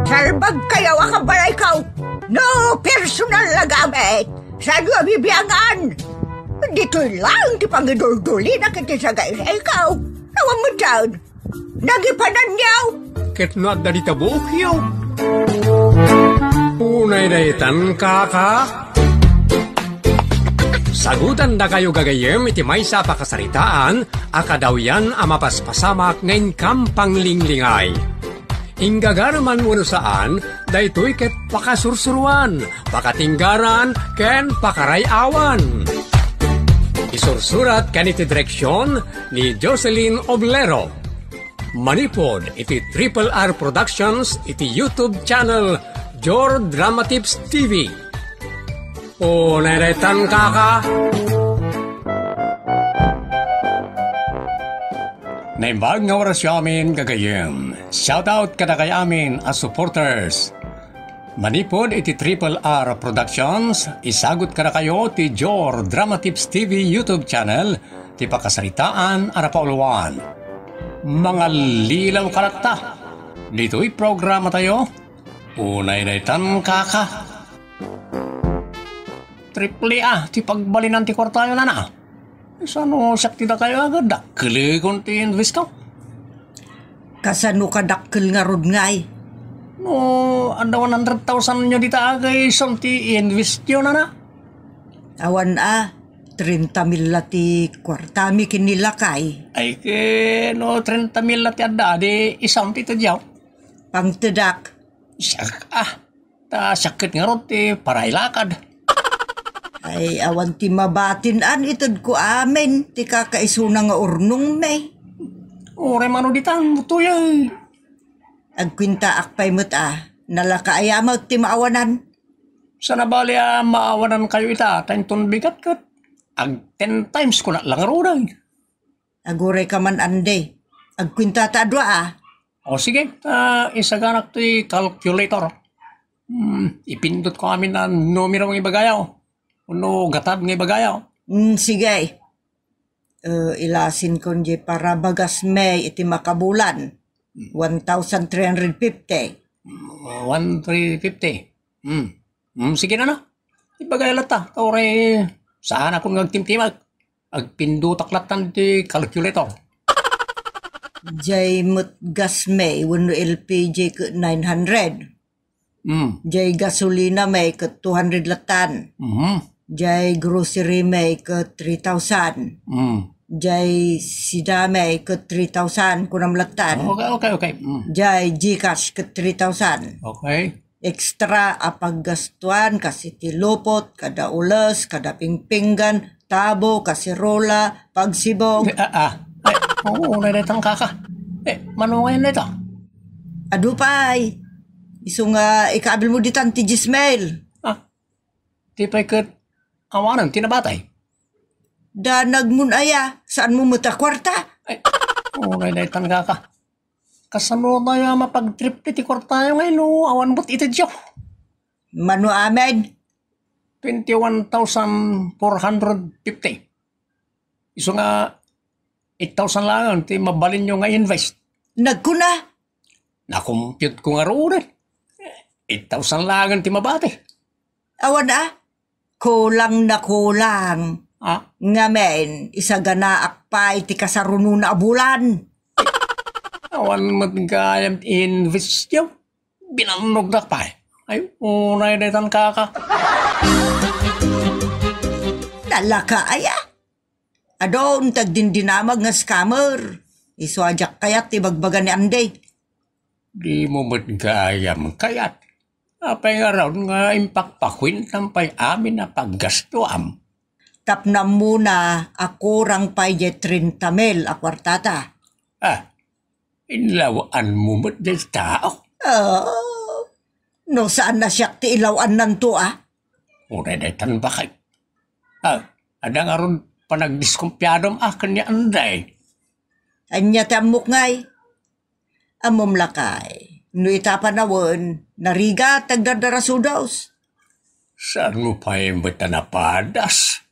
Salbag kayo akabalay ikaw. No personal na gamit. Saan yung bibiyangan? Dito lang di pangidul-duli na kita sa guys. Ikaw, nawang mo dyan. Nagipanan niyaw. Ket no at dalita bukyaw. Unay na itan kaka. Sagutan na kayo gagayem iti may sa pakasaritaan, akadaw yan amapaspasamak ngayon kampang linglingay. Inggagaraman mo saan, daytoy ket pakasursuruan, pakatinggaran, ken pakarayawan. Isursurat kaniti direksyon ni Jocelyn Oblero. Manipod iti Triple R Productions iti YouTube channel Jor Drama Tips TV. O neretan kaka. Naimbag nga oras yamin gagayem. Shoutout kada kay amin as supporters. Manipod iti Triple R Productions, isagot kada kayo ti Jor Drama Tips TV YouTube channel, ti pakasaritaan arapauluan. Mga lilaw karakta, dito'y programa tayo. Unay na itan kaka. Triple A, ti pagbalinan ti kwartayo na na. Sano sakti na kayo agad, dakili kung ti invest ka? Kasano ka dakil nga rod ngay? No, anda 100,000 nyo dita agay, som ti invest yun na na. Awan 30 mil ti kwartami kinilakay. Ay, no, 30 mil ti adda, di isang ti tadyaw. Pangtedak. Ta sakit nga rod ti parailakad. Ay, awan ti mabatinan itod ko amin, ti kakaisuna nga urnong may. Ore mano ditang buto yan. Agkwinta akpay mo't nalakaayamaw ti maawanan. Sana bali maawanan kayo ita, tanton bigat kat. Ag 10 times ko na lang aruday. Aguray ka man ande, agkwinta ta adwa O sige, isaganak ti calculator. Ipindot ko amin na numero ng ibagayaw. Uno gatad ng ibagayaw. Sige. Ilasin ko nje para bagas may iti makabulan. 1,350. 1,350. Sige na. Ibagay lata. Tore, saan akong nagtimtimag? Agpindutak-latan ti calculator. Jay mut gas may, wano LPG ko 900. Jay gasolina may ko 200 latan. Jay grocery may ko 3,000. Jay sida may ko 3,000 kunam latan. Okay. Jay Gcash ko 3,000. Okay. Extra apaggastuan kasi tilupot, kada ulas, kada pingpinggan, tabo, kasirola, pagsibog. Oo, naritang kaka. Manungay na ito. Adupay. Iso nga ikaabil mo ditan ti Gismail. Di pa ikat awanan, tinabatay. Danag mun aya, saan mo muta kwarta? Oo, naritang kaka. Kasano tayo mapag-trip ti kwarta yung ngayon, awan mo't ito diyo. Mano amen? 21,450. Iso nga 8,000 lang, ti mabalin nyo nga invest. Nagkuna? Nakompute ko nga roon. 8,000 lang ti mabati. Awan kulang na kulang. Nga men, isaganaak pa iti kasaruno na abulan. Awan magkayam invest nyo. Binanog na pa. Ay, unay na itan kaka. Talaka aya. Adon tagdindinamag nga scammer. Iswajak kayat ibagbaga ni Anday. Di mo magkayam kayat. Apay nga raw nga impakpakwin tampay amin na paggastuam. Tapna muna ako rang pay 30 mil akwartata. Ilawaan mo mo't di tao. No saan na siya ti ilawan nanto Unay na itan bakay. Ada nga ron panagdiskumpyadom akin ni Anday. Anya tamok ngay. Amom lakay. No itapanawon, nariga tagdadarasudaws. Saan mo pa yung bata napadas?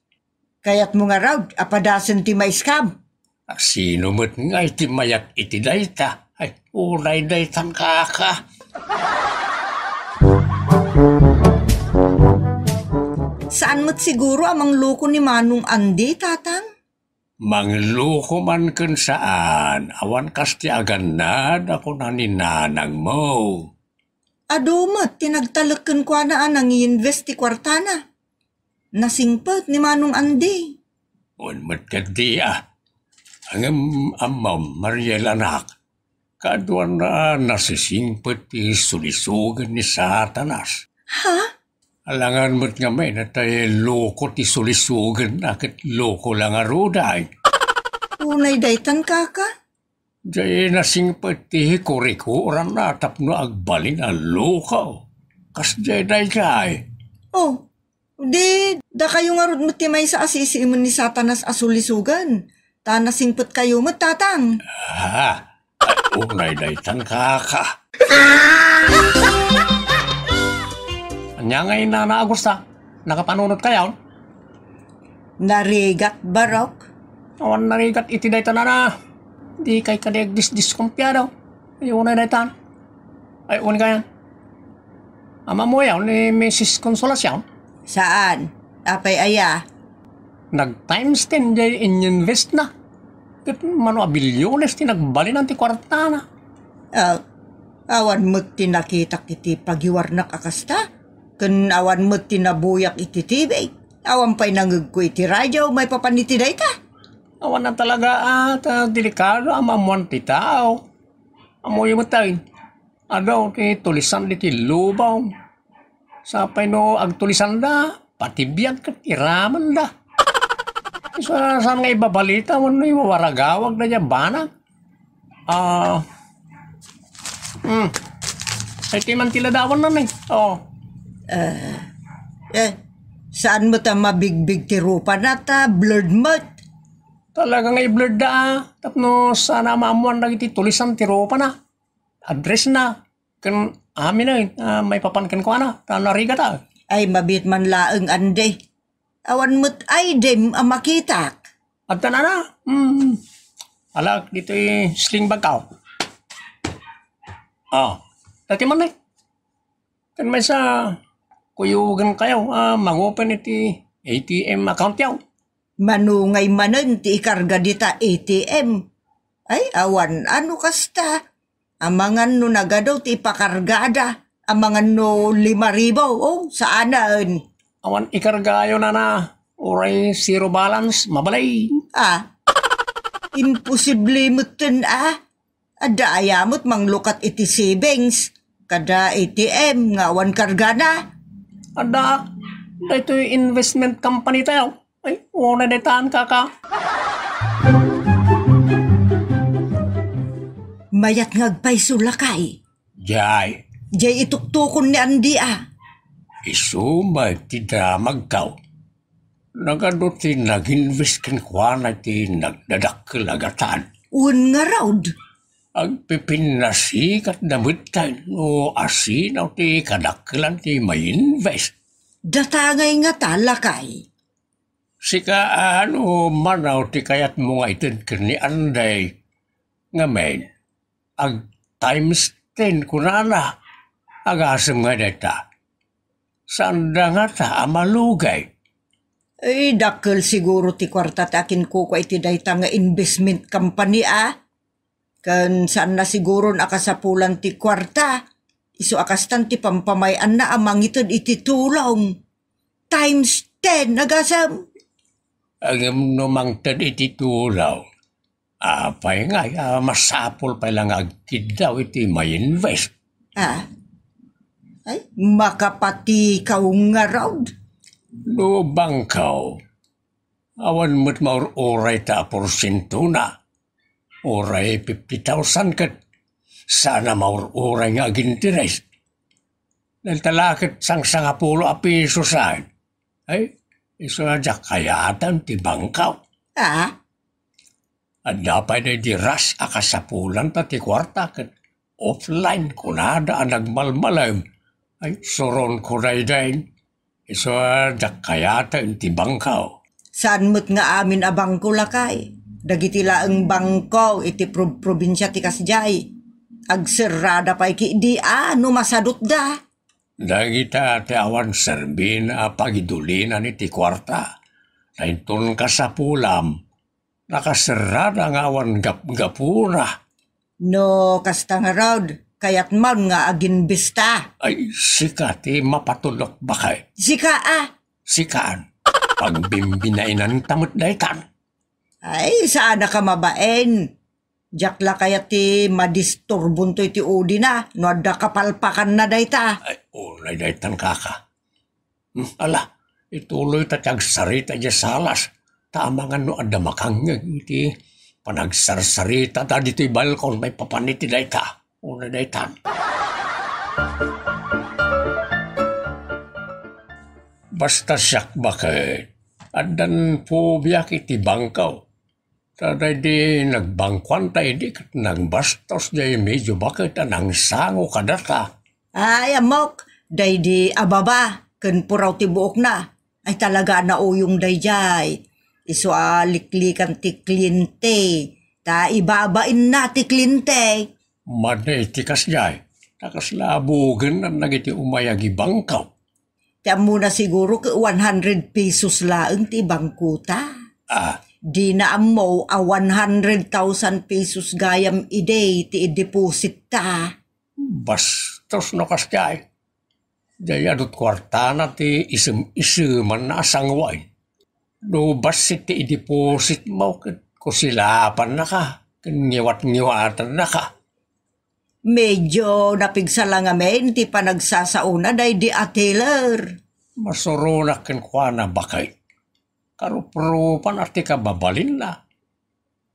Kaya't mo nga raw, apadasan ti may scam. Sino mo't nga iti mayak iti dayta? Ay, unay daytang kaka. Saan mo't siguro amang loko ni Manong Andy, tatang? Mangloko man kun saan, awan kas ti aganad ako na ni nanang mo. Adumat, tinagtalakan ko na ang i-invest ti kwartana. Nasingpat ni Manong Andy. Unmat ka di ang amam Mariel anak, kaduan na nasisingpat ti sulisugan ni Satanas. Ha? Alangan mo't nga may na tayo loko ti sulisugan akit loko lang aruday. Unay daytan kaka? Jay nasingpat ti hikuri-kuran na tapno agbalin ang lokaw. Kas jay day. Oh, di, da kayo nga rod mo timay sa asisi mo ni Satanas asulisugan. Tanasingput kayo mo, tatang. Unay daytan kaka. Anya ngay na naagusta, nakapanunod kayo? Narigat barok? Awan narigat iti daytan na. Di kay kadeg diskumpiyado. Ay unay daytan. Ay unay kayan. Ama mo yaw ni Mrs. Consolacion? Saan? Apay aya? Nag-times 10 jay in-invest na. Kat mano bilyones ti nagbalin ang ti kwartana. Awan mo't tinakita iti pagiwarnak akasta? Kun awan mo't tinabuyak iti tibay? Awan pa'y nangag ko iti radyo, may papanitiday ka? Awan na talaga delikado amamuan ti tao. Amoy mo tayo. Adaw ti tulisan di ti lubaw. Sapay no agtulisan da, pati biyag kat iraman da. Saan nga ibabalita mo no iwawaragawag na niya bana? Ay timan tiladawan na Saan mo ta mabigbig ti rupa na ta, blurred mat? Talaga nga i-blurred da. Tapno sana maamuan na iti tulisan ti rupa na. Address na. Kan amin na may papankan ko na. Tanariga ta. Ay mabit man laeng ande. Awan mo't ay dem makitak. At na. Alak dito sling bag ka. Dati man na. Kan may sa kuyugan kayo, mag-open iti ATM account yaw. Manungay manen ti ikarga dita ATM. Ay awan ano kasta. Amangan no nagadaw ti ipakargada. Amangan no 5,000. Saanan? Awan ikargayo na. Oray zero balance, mabalay. Imposible mo ten Ada ayamot manglukat iti savings. Kada ATM nga awan karga na. Ada, ito yung investment company tayo. Ay, una detaan kaka. Mayat ngagpay sulakay. Jay. Jay ituktukon ni Andy Isumay ti damag ka. Nagadot ti nag-invest kan kwa na ti nagdadakilagatan. Un nga raud. Agpipinasikat na mitan o asinaw ti kadakilan ti may invest. Datangay nga talakay. Sika manaw ti kayat mo nga itin kani Anday. Ngamen, ag times 10 kunana. Agasam nga data. Sanda nga ta amalugay. Ay, dakil siguro ti kwarta takin ko iti dayta nga investment company Kan saan na siguro nakasapulan ti kwarta. Isu akastan ti pampamayan na amang itod iti tulong. Times 10, nagasam. Ang numang tad iti tulaw. Apay nga, masapol pa lang agkid daw iti may invest. Ay, makapati ka nga raud. Lubang kaw. Awan mo't maur-uray ta porsyento na. Uray 50,000 kat. Sana maur-uray nga ginteres. Naltalakit sang sangapulo a piso saan. Ay, iso na dya kayatan ti bangkaw. At dapat na di ras akasapulan ta ti kwarta kat. Offline kunada ang nagmalmalam. Ay, suron ko na din. Iso na dya kayatan ti bangkaw. Saan mo't nga amin abang ko lakay? Dagiti laeng bangkaw iti probinsya ti Kasjay. Agserrada pa iki di no masadot da. Dagita ti awan serbin a pagidulina ni ti kwarta. Nainton ka sa pulam. Nakasarada nga awan gapuna. No, kasta nga Rod, kayat man nga agin bista. Ay, sika ti mapatulok bakay. Sika Sikaan. Pagbimbinainan tamot daytan. Ay, saan ka mabaen? Jakla kaya ti madisturbon to iti udi na, no adda kapalpakan na dayta. Ay, ulay daytan kaka. Ala, ituloy tatag sarita di salas. Tamangan no adda makangag iti panagsarsarita ta dito'y balkon may papaniti dayta. Ulay daytan. Basta siyak bakit. Adan po biyak iti bangkaw. Taday di nagbangkwan tayo di kat nagbastos di medyo bakit anang sango kadata. Ay, amok, day di ababa, ken puraw ti buok na. Ay talaga na uyong day jay. Iso aliklikan ti klinte, ta ibabain na ti klinte. Maday tikas jay. Nakaslabugan na nagiti umayagi bangkaw. Tiyan mo na siguro ke 100 pesos laeng ti bangkuta. Di na mo a 100,000 pesos gayam ide ti deposit ta. Bastos no kasyay. Daya dut kwartana ti isem-iseman na asangwain. No basit ti i-deposit mo kusilapan na ka. Kangiwat-ngiwatan na ka. Medyo napigsala nga men ti panagsasauna day di ateler. Masurunak ken kwa na bakay. Karupropan ati ka babalin na.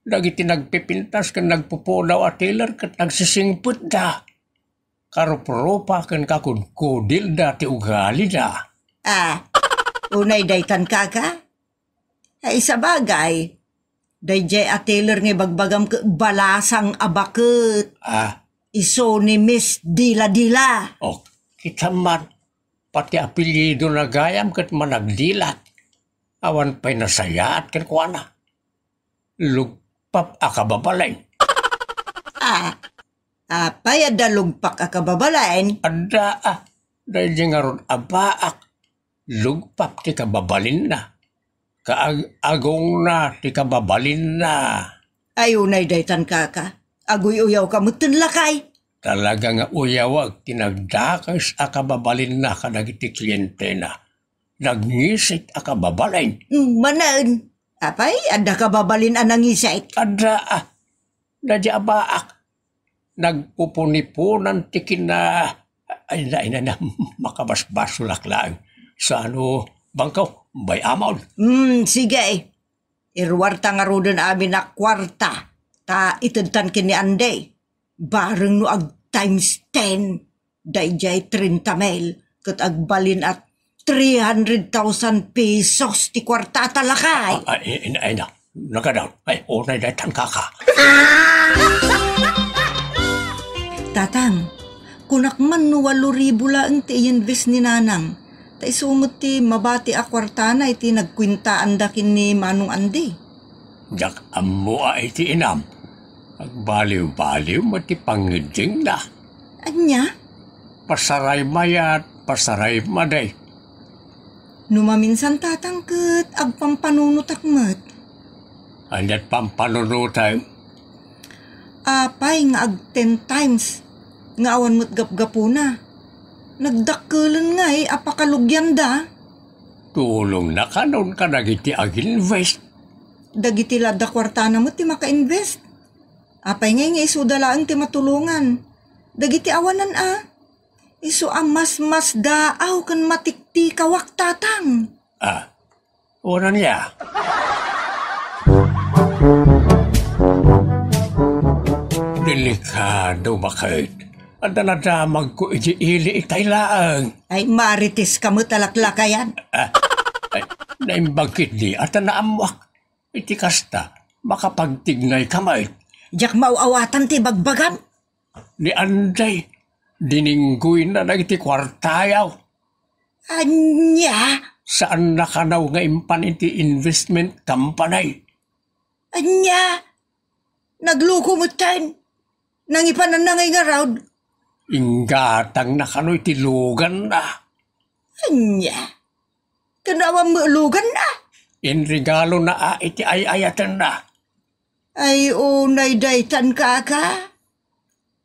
Dagiti nagpipintas ken nagpupudaw ateler ket nagsisingput da. Karupropa ken kakudkudil da ti ugali da. Unay daytan kaka? Ay sa bagay. Day jay ateler nga bagbagam ke balasang abakit. Iso ni Miss Dila-Dila. Kita man. Pati apelyido na gayam ket managdilat. Awan pa'y nasayaat ken kuana. Lugpap akababalay. Apay ada lugpak akababalain? Ada dahil di nga ron abaak. Lugpap ti kababalin na. Kaagong na ti kababalin na. Ayunay daytan kaka. Agoy uyaw ka mutin lakay. Talaga nga uyawag tinagdakas akababalin na kadagiti kliyente na. Nagngisit akababalin. Manaan. Apay, ada ka babalin anang isit? Ada Dadi abaak. Nagpupunipunan tikin na ay na makabasbasulak lang. Sa bangkaw, bay amaw. Sige. Irwarta nga rodan amin na kwarta. Ta itadtan kini Anday. Bareng no ag times 10. Dayjay 30 mil. Kat agbalin at 300,000 pesos ti kwarta talakay. Ay na. Nagadaw. Ay, unay daytan kaka. Tatang, kunak man no 8,000 lang ti invest ni nanang. Ta isumot ti mabati a kwartana iti nagkwintaan dakin ni Manong Anday. Jak ammo ay ti inam. Agbaliw-baliw mati pangiding na. Anya? Pasaray mayat, pasaray maday. Numaminsan tatang ket agpampanunot akmet. Anyat pampanunutay. Apay nga ag 10 times. Nga awan mo't gapgapuna. Nagdakkelan nga apakalugyan da. Tulong na kanon ka nagiti ag-invest. Dagiti lada kwartana mo ti maka-invest. Apay nga isudalaan ti matulungan. Dagiti awanan Isu mas daaw kan matikti kawak tatang. Una niya. Delikado bakit? At nadamag ko ili itay laang. Ay marites ka mo talaklakayan. Naimbagkit di at naamuak. Iti kasta, makapagtignay kamay. Diyak mauawatan ti bagbagan. Ni Anday, diningguin na nagiti kwartayaw. Anya? Saan nakanaw nga impan iti investment company? Anya? Nagluko mo tayo. Nangipanan na ngay nga raud. Inggatang na kano'y tilugan na. Anya, kanawa malugan na. In regalo na iti ay-ayatan na. Ay, unay daytan kaka.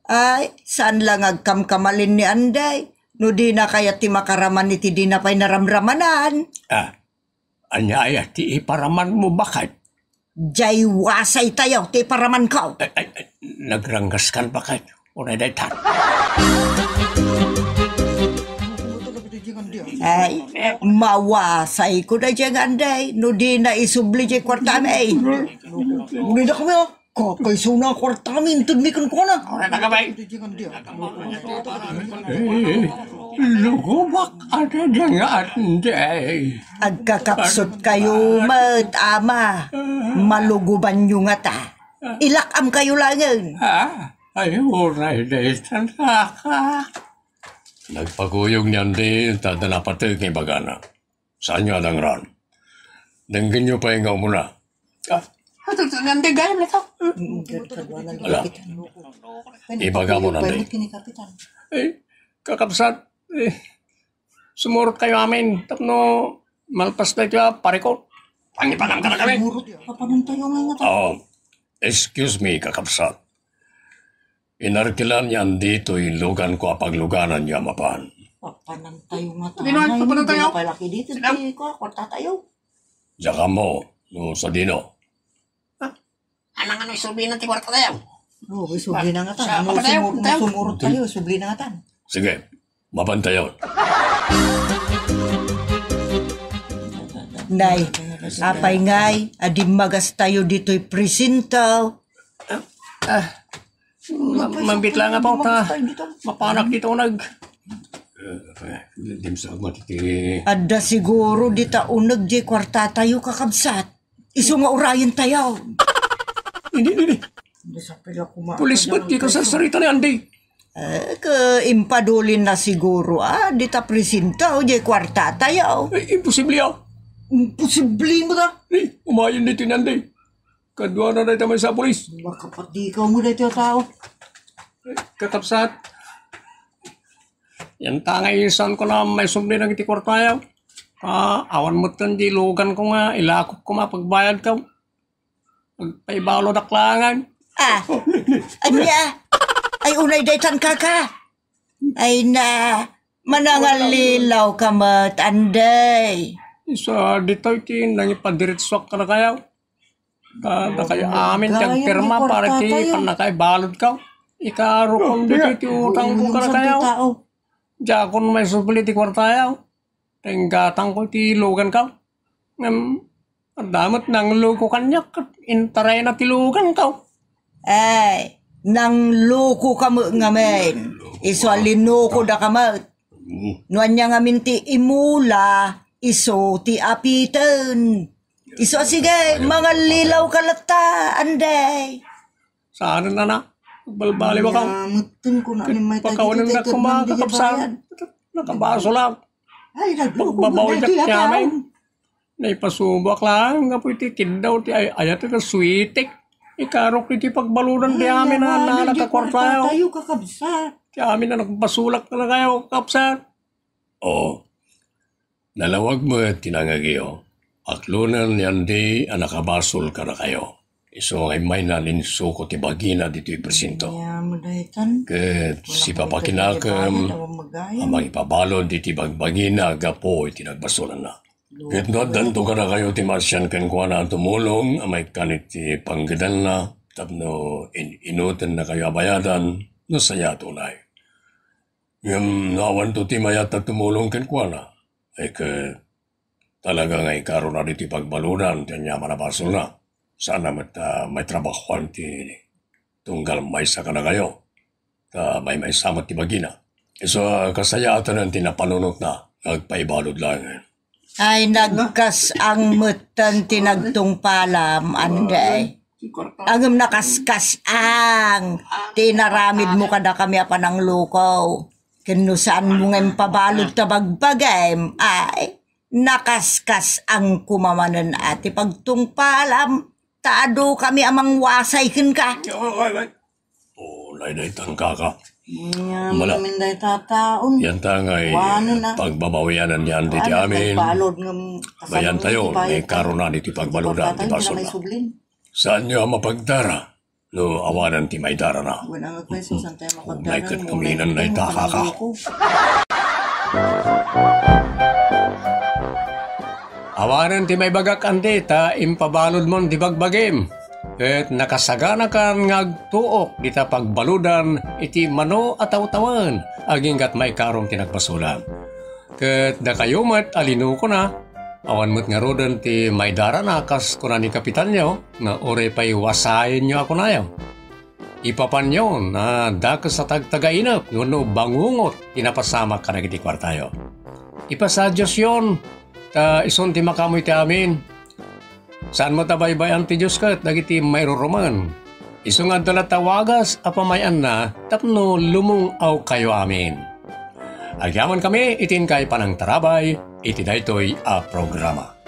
Ay, saan lang agkamkamalin ni Anday? No di na kaya ti makaraman iti di na pa'y naramramanan. Anya ay ti iparaman mo bakit? Jay wasay tayo, ti paraman ko. Nagranggaskan bakit? Unay daytan. Ay, mawasay ko na dyan, Anday. No di na isubli dyan kwarta may. Hindi na kami, kakaiso na kwarta may. Tudmikan ko na. Unay na kamay. Lugubak ada dyan Anday. Agkakapsot kayo, ama. Maluguban nyo nga ta. Ilakam kayo langin. Ay, unay daytan kaka. Nagpaguyog niyan di, tadanapatig ni Bagana. Saan niyo adang ron? Danggin niyo pa yung muna. Nanti gaya na to. Wala. Ibaga mo nanti. Kakapsat, sumurot kayo amin. Tapno, malpas na ito, parikot. Pangipanang ka na kami. Excuse me, kakapsat. Inarkilan niyan dito yung lugan ko apagluganan niya mapan. Papanang tayo nga tayo. Papanang tayo? Hindi palaki dito. Hindi ko, kwarta tayo. Diyan mo, no, sa dino. Anang isulbi ng tikwarta tayo. Oo, subli na nga Sa- tan. papatayo, papatayo. Sumurot tayo, subli na nga tan. Sige, mabantayon. Nay, apay ngay, adim magas tayo dito'y presinto. Mambit lang nga po ta. Mapanak dito nag. Dim sa matiti. Ada siguro di taunag di kwarta tayo kakabsat. Iso nga urayan tayo. Hindi. Pulis ba't di ka sa sarita ni Andy? Impadulin na siguro di ta presinto di kwarta tayo. Imposible ah. Imposible mo ta. Umayon dito ni Andy. Kadwa na tayo sa pulis. Makapat di ikaw mo na ito tao. Katapsat. Yan tangay isan ko na may sumli ng itikor tayo. Awan mo di lugan ko nga. Ilakop ko nga pagbayad ka. Pagpaibalo daklangan. Anya. Ay unay daytan kaka. Ay na. Manangalilaw ka mat, Anday. Isa dito iti nangipadiritswak ka na kayo. Na kayo amin tiyang pirma para ti panakay balod ka. Ikarukong dito iti utang ko ka na kayo. Diya kung may supli ti kwartayaw. Tenggatang ko ti lugan ka. Damat nang luko kanyak. Intaray na ti lugan ka. Ay, nang loko ka mo ngamen. Iso alinuko da ka mo. Nuan niya ngamin ti imula. Iso ti apitan. Iso sige, mga lilaw kalata, Anday. Saan na? Balbali ba ka? Mutun ko na ni may Pagkawanan na kumakakapsan. Nakabaso lang. Ay, Pagbabaw niya kiyamin. Naipasubak lang. Nga po iti kindaw ti ayat ka sweetik. Ikarok iti pagbalunan ti amin na nakakwartayo. Tayo kakabsa. Ti amin na nakabasulak na kayo kapsan. Oo. Nalawag mo tinangagiyo. Aklunan yan di nakabasol ka na kayo. Iso ay may nalinso ko ti bagina dito ipresinto. Ket si papakinakam amang ipabalon diti bagbagina gapo iti nagbasolan na. Ket danto ka na kayo ti Marsian ken kuha na tumulong amay kanit ti panggadan na tapno inutan na kayo abayadan no saya tunay. Ngam nawan to ti mayat na tumulong ken kuha na. Ay ket talaga nga ikaroon na diti pagbalunan ti anya manabasol na. Sana may trabahoan ti tunggal may sa ka na kayo. May samat ti bagina. So kasayatan ang tinapanunot na nagpaibalod lang. Ay, nagkas ang mutan tinagtong palam, Anday. Ang nakaskas ang tinaramid mo kada kami apa ng lukaw. Kinusaan mo ngayon pabalod tabagbagay. Ay, nakaskas ang kumamanan ati pagtung palam. Taado kami amang wasay kin ka. Lay tangka ka. Yan, Wala. minday tataon. Yan tangay Wano na. pagbabawianan yan diti Ano, amin. nagbalod ng Bayan tayo, may karonan iti pagbaludan ti Patay, basol may na. sublin. Saan nyo mapagdara? No, awanan ti may dara na. Wala nga kweso, saan tayo Kung mapagdaran? may katkuminan na itakaka. Awanan ti may bagak andi ta impabalod mon di bagbagim. Ket nakasagana kan ngagtuok dita pagbaludan iti mano ataw-tawan aging kat may karong tinagbasulan. Ket da kayo mat alino ko na awan mo't nga rodan ti may dara na kas kuna ni kapitan nyo na ore pa'y wasayin nyo ako na yaw. Ipapan nyo na dakas sa tagtagainap no bangungot tinapasama ka na kiti kwartayo. Ipasa Diyos yun ta ison ti makamoy ti amin. Saan mo tabaybayan ti Diyos kat dagiti mayruruman. Iso nga dala tawagas apamayan na tapno lumungaw kayo amin. Agyaman kami itin kay panang tarabay iti daytoy a programa.